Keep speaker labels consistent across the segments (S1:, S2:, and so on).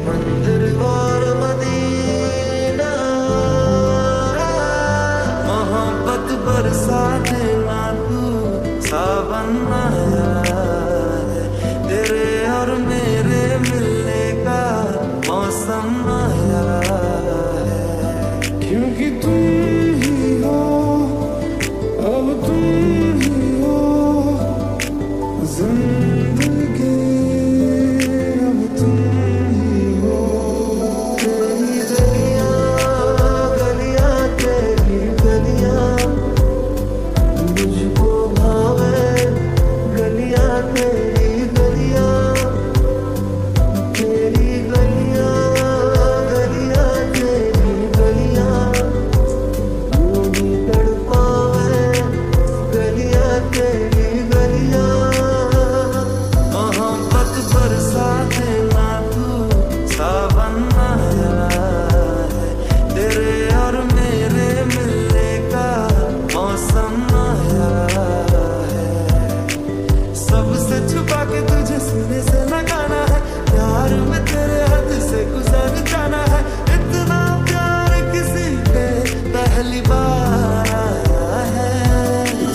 S1: मंदिर और मदीना, मोहब्बत बरसा देना तू, सावन आया है, तेरे और मेरे मिलने का मौसम आया है। क्योंकि तुम ही हो, अब तुम ही हो जिंदगी, अब तुम ही हो। तेरी गलियां गलियां तेरी गलियां मुझको भावे, गलियां तेरी गलियां, तेरी गलियां गलियां तेरी गलियां मुझे तड़पावे, गलियां तेरी गलियां, मोहब्बत बरसा देना तू, सावन आया है, तेरे और मेरे मिलने का मौसम आया है। सबसे छुपा के तुझे सीने से लगाना है, प्यार में तेरे हद से गुजर जाना है, इतना प्यार किसी पे पहली बार आया है।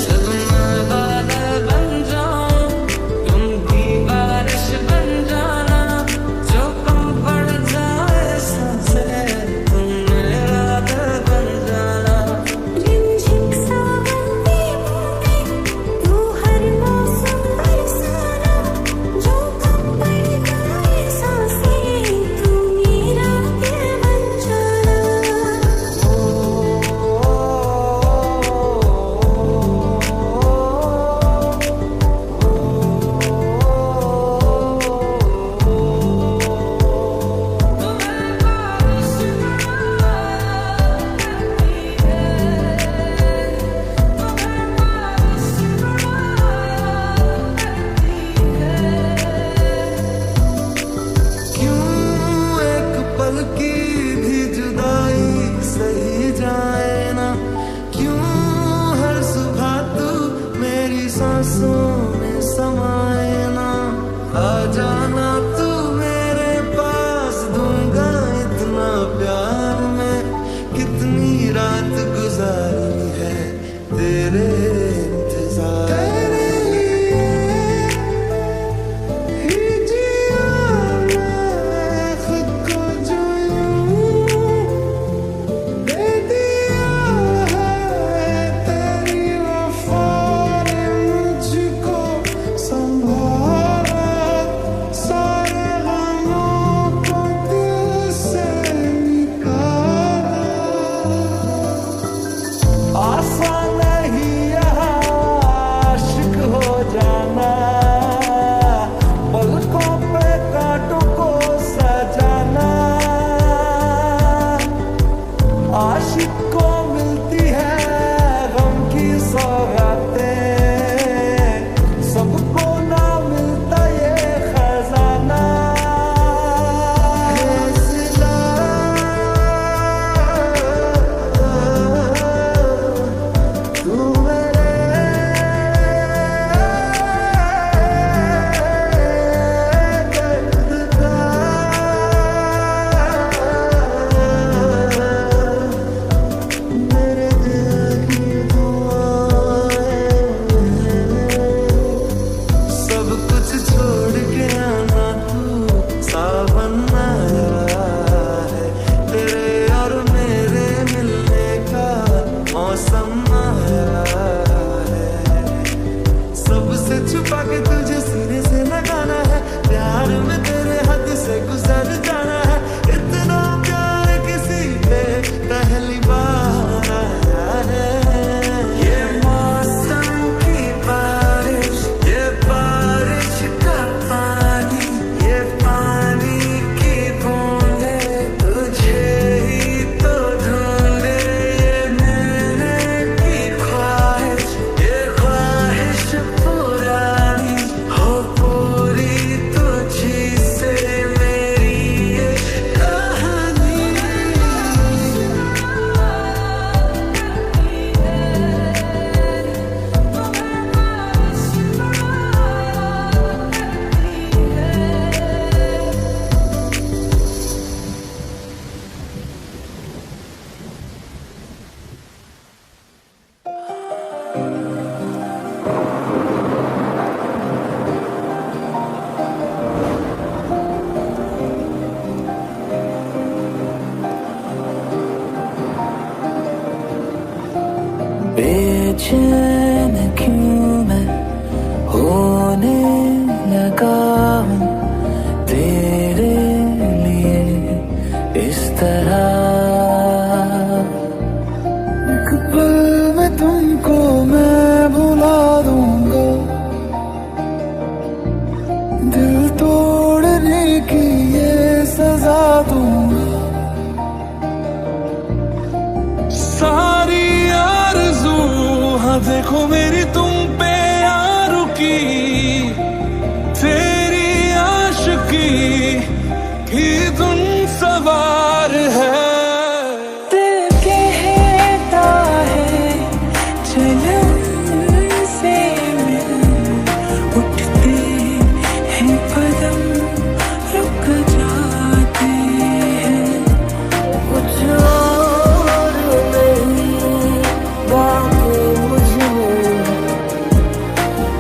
S1: जब मैं बादल बन जाऊं तुम भी बारिश बन जाना, जो कम पड़ जाए सांसें तुम मेरा दिल बन जाना।
S2: रिमझिम सावन की बूंदें तू हर मौसम बरसाना, जो कम पड़ जाए सांसें तू मेरा दिल बन जाना।
S1: क्यों एक पल की भी जुदाई सही जाए ना, क्यों हर सुबह तू मेरी सांसों में समाए ना, आ जाना तू मेरे पास, दूंगा इतना प्यार मैं, कितनी रात गुजारी है तेरे इंतजार, तेरे लिए ही जिया मैं खुद को जो यूं दे दिया है, तेरी वफा ने मुझको बेचैन क्यों मैं होने लगा हूँ तेरे लिए इस तरह। एक पल में तुमको मैं भुला दूंगा, दिल तोड़ने की ये सजा दूंगा। सारी आरज़ू हाँ देखो मेरी तुम पे आ रुकी, तेरी आशिकी की धुन सवार है। दिल कहता है जलन से मिल, उठते हैं कदम रुक जाते हैं। कुछ और नहीं बाकी मुझे,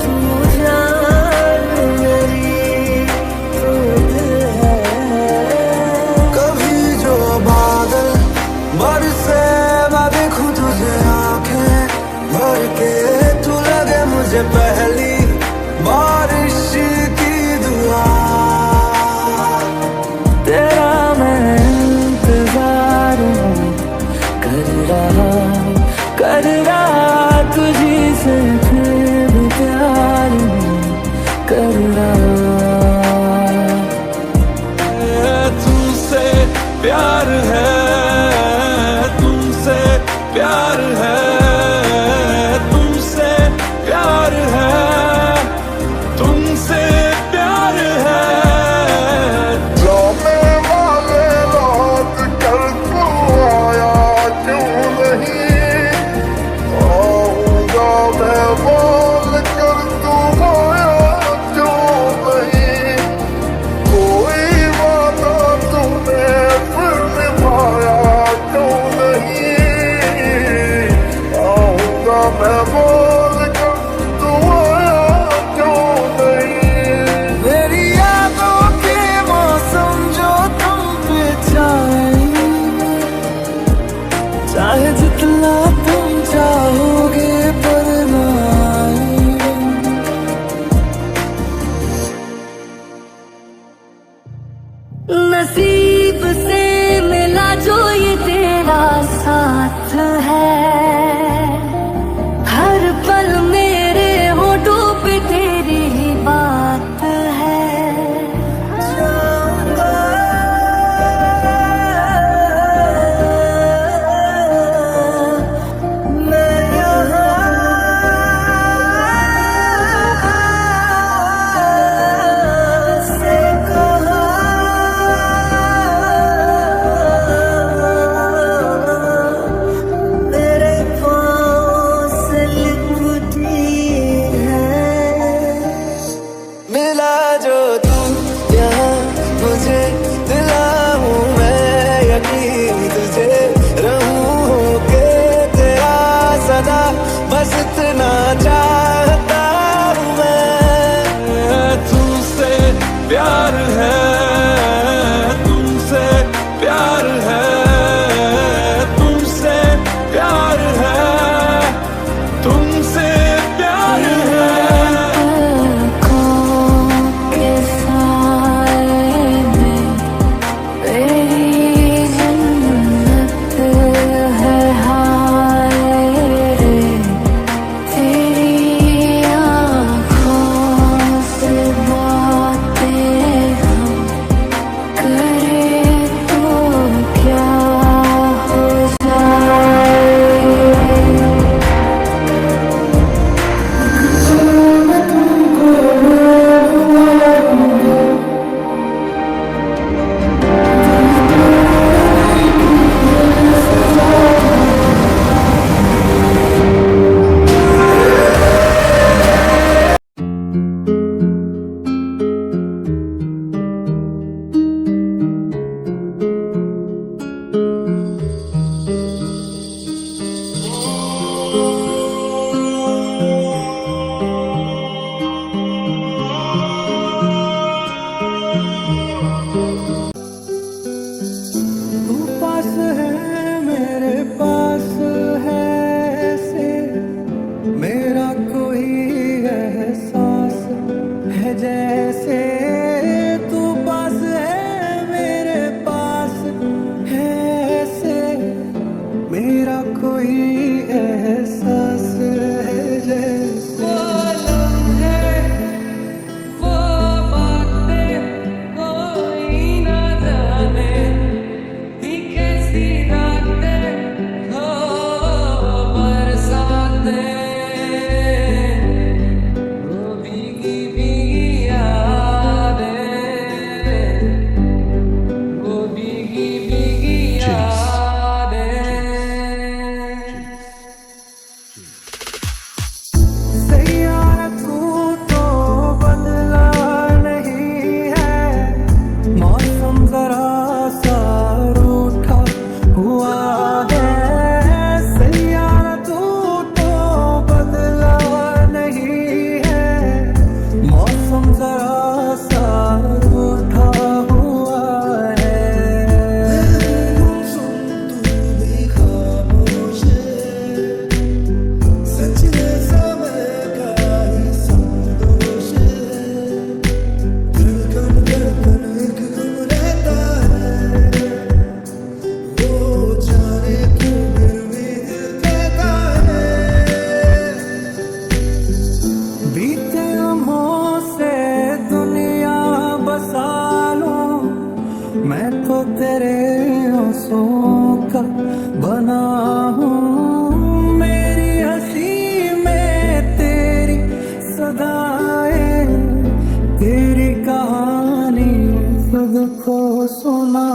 S1: तू जान मेरी तू दिल है। कभी जो बादल बरसे मैं देखूं तुझे आंखें भर के, तू लगे मुझे पहली बारिश की दुआ। तेरा मैं इंतजार हूँ कर रहा तुझी से फिर भी प्यार हूँ कर रहा। तुमसे प्यार है, तुमसे प्यार है, तुमसे प्यार है, तुमसे प्यार है।
S3: जाने वाले रात कल तू आया क्यों नहीं, आऊंगा मैं बोल कर तू आया क्यों नहीं। कोई वादा तूने फिर निभाया क्यों नहीं, आऊंगा मैं बोल कर तू आया क्यों नहीं।
S1: मेरी यादों के मौसम जो तुम पे चाहे जितना तुम चाहोगे पर ना आएंगे।
S2: नसीब से मिला जो ये तेरा साथ है, हर पल मेरे होठों पे तेरी ही बात है।
S1: मैं यहाँ से मेरे पाँव से लिपटी है। मिला जो तू यहाँ मुझे दिलाऊं मैं यकीन तुझे रहूं होके तेरा सदा, बस इतना चाहता हूँ मैं। तुमसे प्यार है, तुमसे प्यार है, तुमसे प्यार है, तुमसे प्यार है।
S2: आँखों के साए में तेरी जन्नत है, हाय रे
S1: तेरे आंसुओं का बना हूँ, मेरी हंसी में तेरी सदाएं, तेरी कहानी खुद को सुना।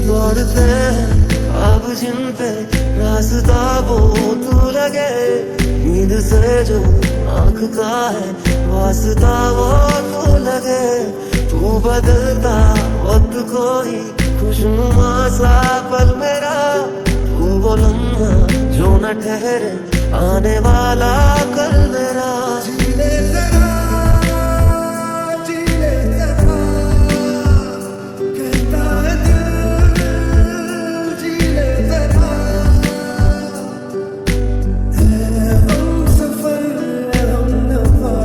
S1: दौड़ते अब जिन पे रास्ता वो तू लगे, नींद से जो आँख का है वास्ता वो तू लगे। तू बदलता वक्त कोई खुशनुमा सा पल मेरा, तू वो लम्हा जो न ठहरे आने वाला कल मेरा। जीने जरा, जीने जरा, कहता है दिल, जीने जरा, है हम सफर हम नफा,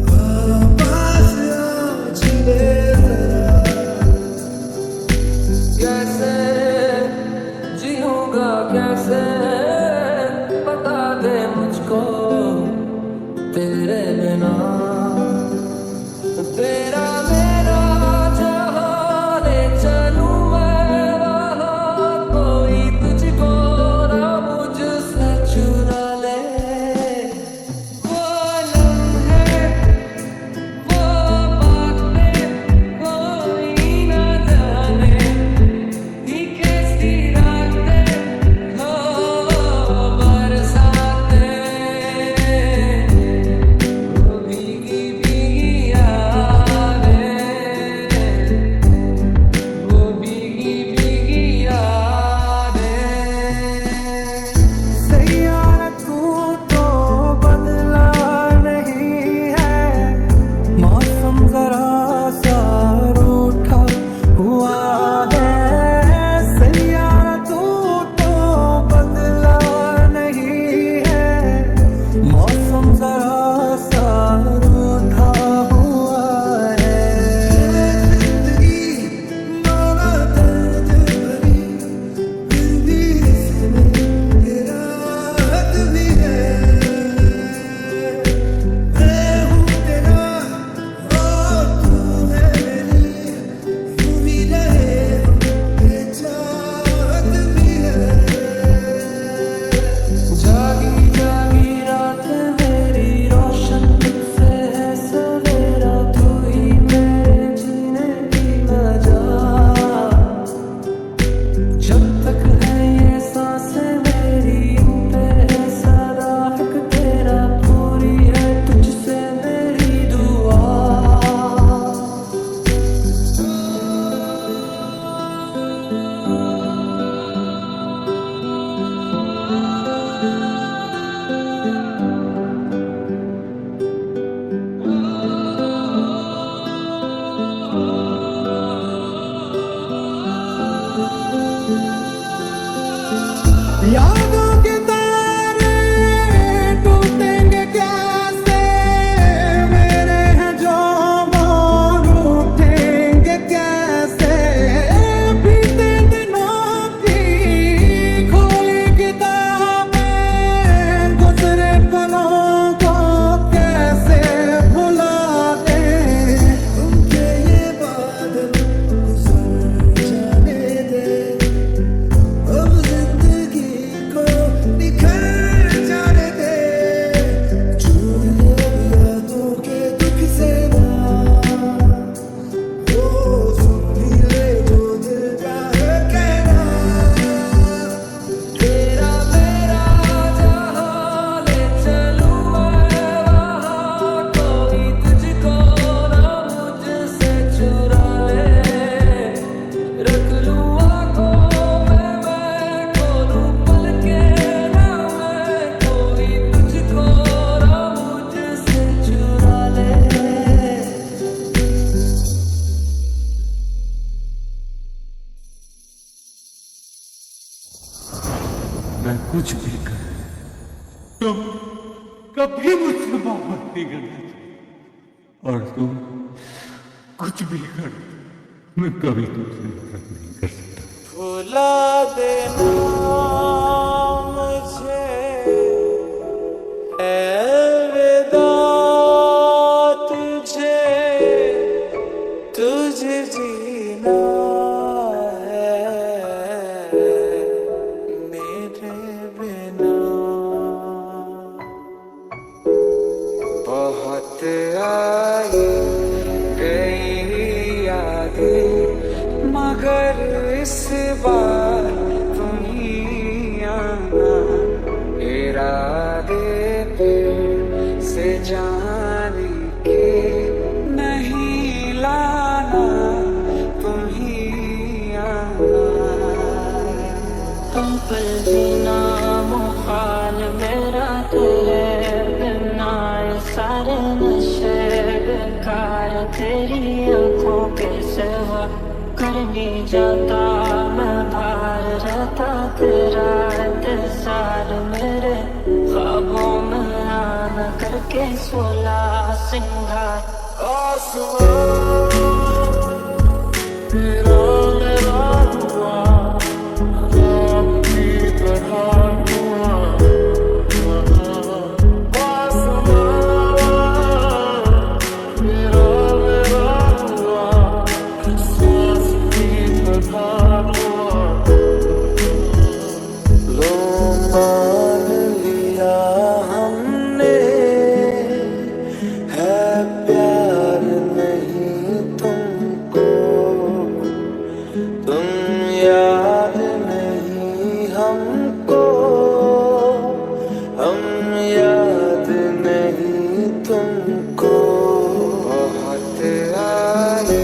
S1: वापस आ जीने जरा। कैसे जीऊंगा कैसे
S4: तुम कभी मुझसे मोहब्बत नहीं करना चाहिए और तुम कुछ भी कर मैं कभी तुमसे नफरत नहीं कर सकता।
S1: भुला देना मुझे अलविदा तुझे तुझे जीना है मेरे बिना। बहुत आई गई यादें मगर इस बार तुम ही आना इरादे फिर से जाने के नहीं लाना तुम ही आना।
S2: तुम पल जीना मुहाल मेरा तेरे बिना ये सारे नशे बेकार तेरी आंखों के सिवा कर नहीं जाता मैं भार रहता तेरा इंतजार मेरे ख्वाबों में आना करके 16 सिंगार
S3: तेरा मेरा हुआ आपकी तरह हुआ तेरा मेरा हुआ सांस की तरह हुआ।
S1: लो मान लिया हमने है प्यार नहीं तुमको तुम याद नहीं हमको हम याद नहीं तुमको। बहुत आई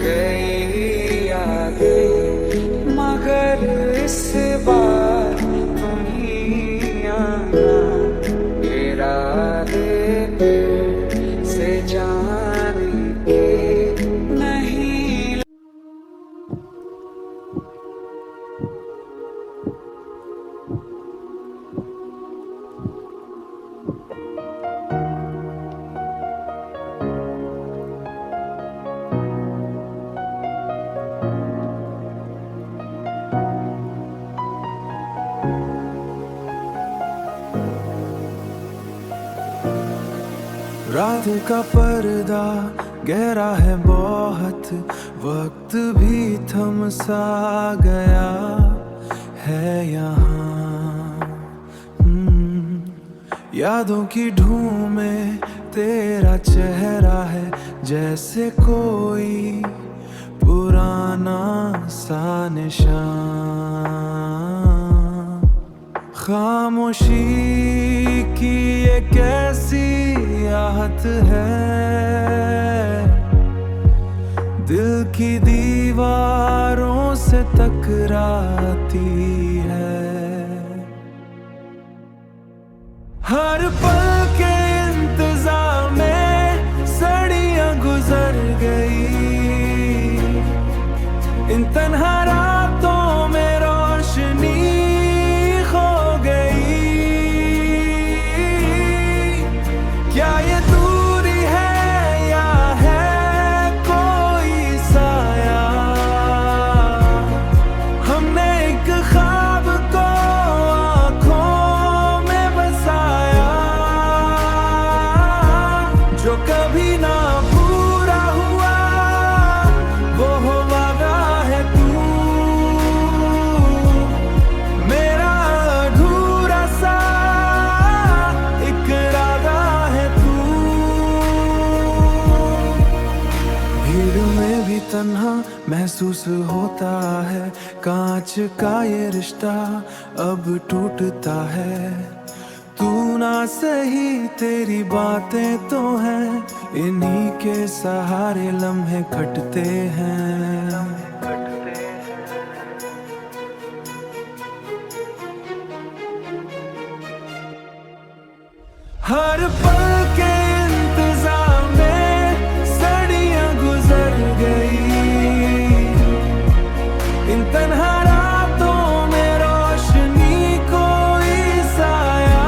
S1: गई यादें मगर इस बार तुम ही आना इरादे फिर से जाने के नहीं। रात का पर्दा गहरा है बहुत वक्त भी थम सा गया है यहाँ। यादों की धूम में तेरा चेहरा है जैसे कोई पुराना सा निशान। खामोशी की ये कैसी आहत है दिल की दीवारों से टकराती है। हर पल के इंतजार में सड़ियां गुजर गई इन तन्हा रातों में रोशनी खो गई। क्या ये दूरी है या है कोई साया हमने एक ख्वाब को आँखों में बसाया जो कभी ना पूरा हुआ वो वादा है तू मेरा अधूरा सा इकरार है तू। भीड़ में भी तन्हा महसूस होता है कांच का ये रिश्ता अब टूटता है। तू ना सही तेरी बातें तो हैं इन्हीं के सहारे लम्हे कटते हैं। हर पल के इंतजार में सड़ियां गुजर गई इन तन्हा रातों में रोशनी कोई साया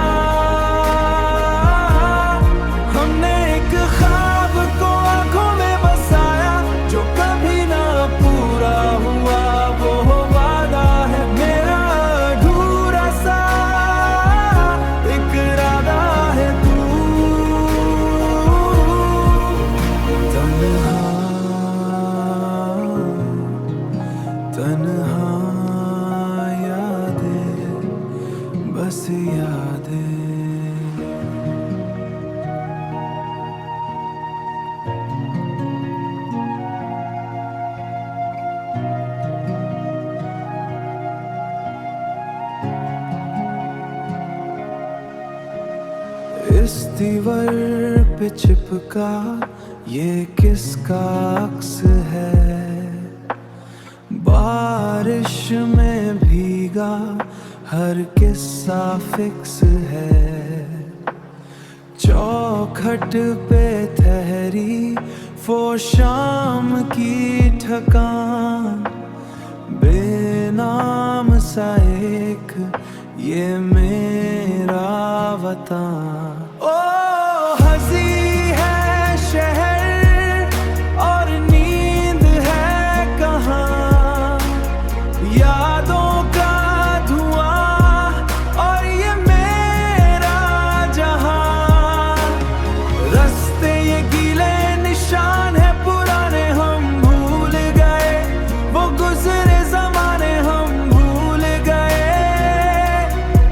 S1: यादें। इस दीवार पे चिपका ये किसका अक्स है, बारिश में भीगा हर किस्सा फिक्स है। चौखट पे ठहरी वो शाम की ठकान, बेनाम सा एक ये मेरा वतन। ओ हंसी है शहर और नींद है कहाँ, यादों का धुआं और ये मेरा जहां। रास्ते ये गीले निशान है पुराने हम भूल गए, वो गुजरे जमाने हम भूल गए,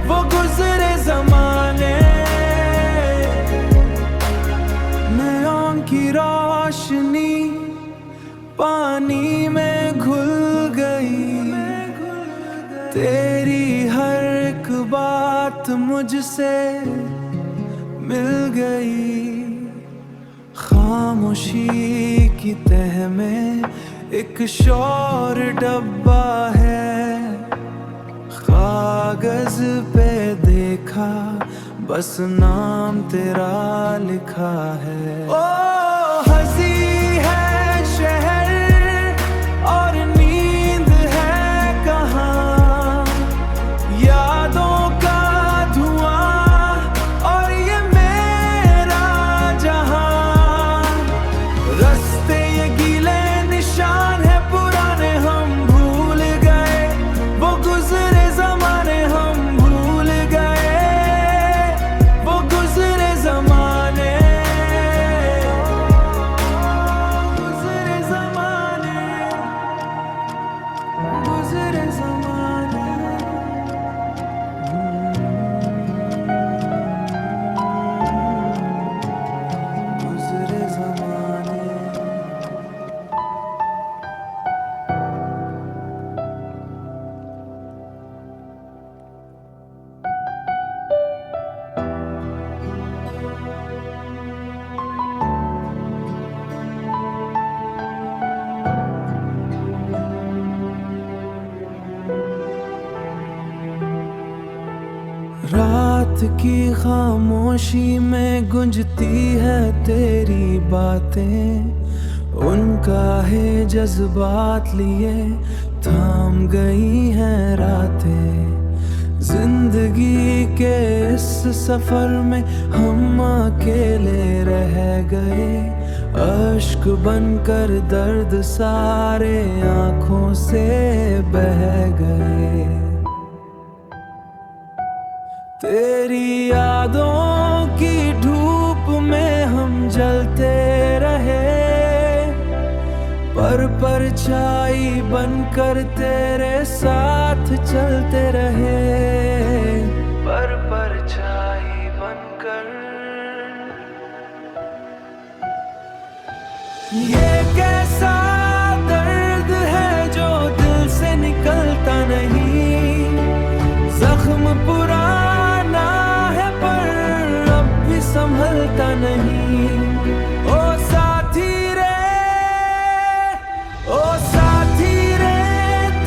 S1: वो गुजरे जमाने। नेऑन की रोशनी पानी में घुल गई, तेरी हर एक बात मुझसे मिल गई। खामोशी की तह में एक शोर डब्बा है, कागज पे देखा बस नाम तेरा लिखा है। ओ हंसी है शहर और नींद है कहाँ, यादों का धुआं और ये मेरा जहां। रास्ते ये गीले निशान है पुराने हम भूल गए, वो गुजरे जमाने हम भूल गए, वो गुजरे जमाने। गुजरे जमाने, गुजरे जमाने। गुजरे जमाने। रात की खामोशी में गुंजती है तेरी बातें, उनका है जज्बात लिए थाम गई हैं रातें। जिंदगी के इस सफर में हम अकेले रह गए, अश्क बनकर दर्द सारे आंखों से बह गए। तेरी यादों की धूप में हम जलते रहे, पर परछाई बनकर तेरे साथ चलते रहे, पर परछाई बनकर। ये कैसा दर्द है जो दिल से निकलता नहीं, जख्म पुराना है पर अब भी संभलता नहीं। ओ साथी रे, ओ साथी रे,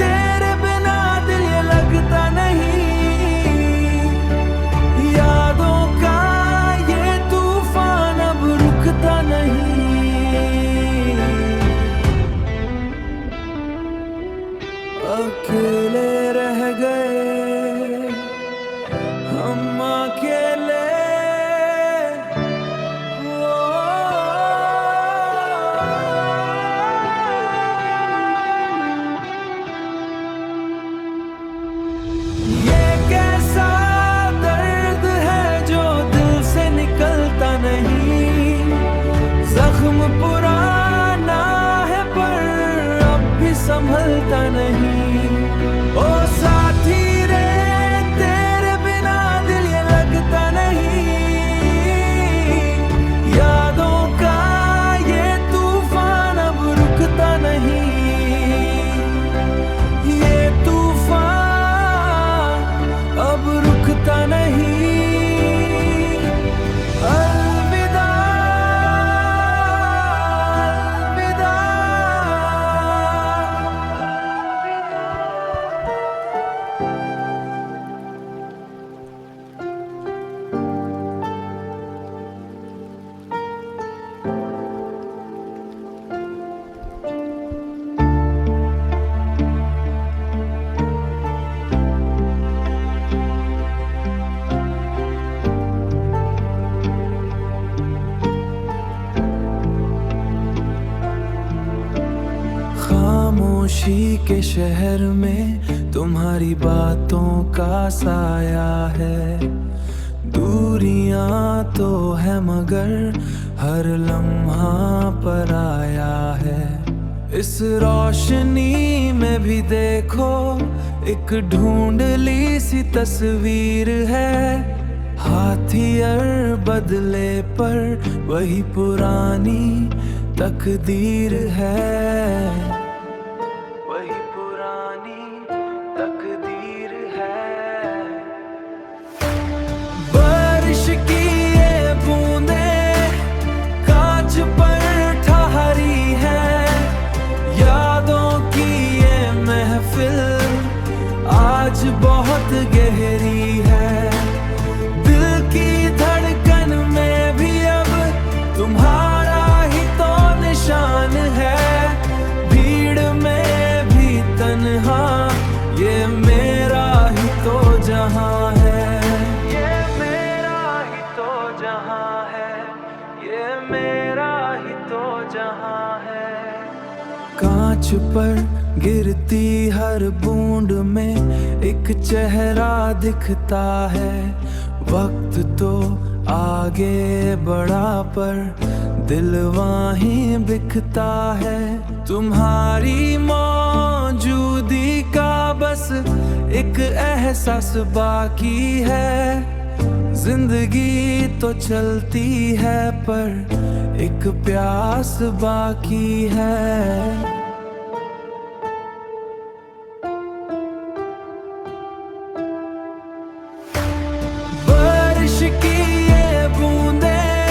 S1: तेरे बिना दिल ये लगता नहीं। यादों का ये तूफान अब रुकता नहीं। अकेले रह गए हम, अकेले खामोशी के शहर में तुम्हारी बातों का साया है। दूरियां तो है मगर हर लम्हा पर आया है। इस रोशनी में भी देखो एक ढूंढली सी तस्वीर है। हाथियर बदले पर वही पुरानी तकदीर है। वही पुरानी तकदीर है। बारिश की ये बूंदें कांच पर ठहरी है। यादों की ये महफिल आज बहुत गहरी है। दिल की धड़कन में भी अब तुम्हारा ही तो निशान है। भीड़ में भी तन्हा ये मेरा ही तो जहां है। ये मेरा ही तो जहां है। ये मेरा ही तो जहां है। कांच पर गिरती हर बूंद में एक चेहरा दिखता है। वक्त तो आगे बढ़ा पर दिल वहीं बिकता है। तुम्हारी मौजूदगी का बस एक एहसास बाकी है। जिंदगी तो चलती है पर एक प्यास बाकी है। की ये बूंदें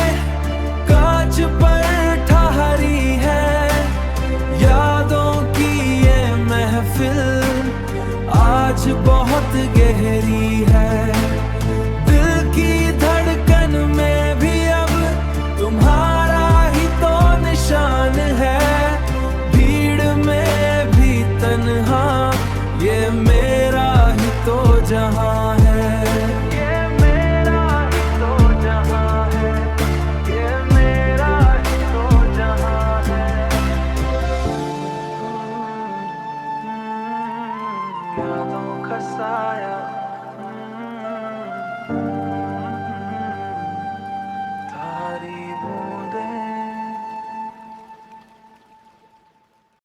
S1: कांच पर ठहरी है। यादों की ये महफिल आज बहुत गहरी है। दिल की धड़कन में भी अब तुम्हारा ही तो निशान है। भीड़ में भी तन्हा ये मेरा ही तो जहां है। यादों का साया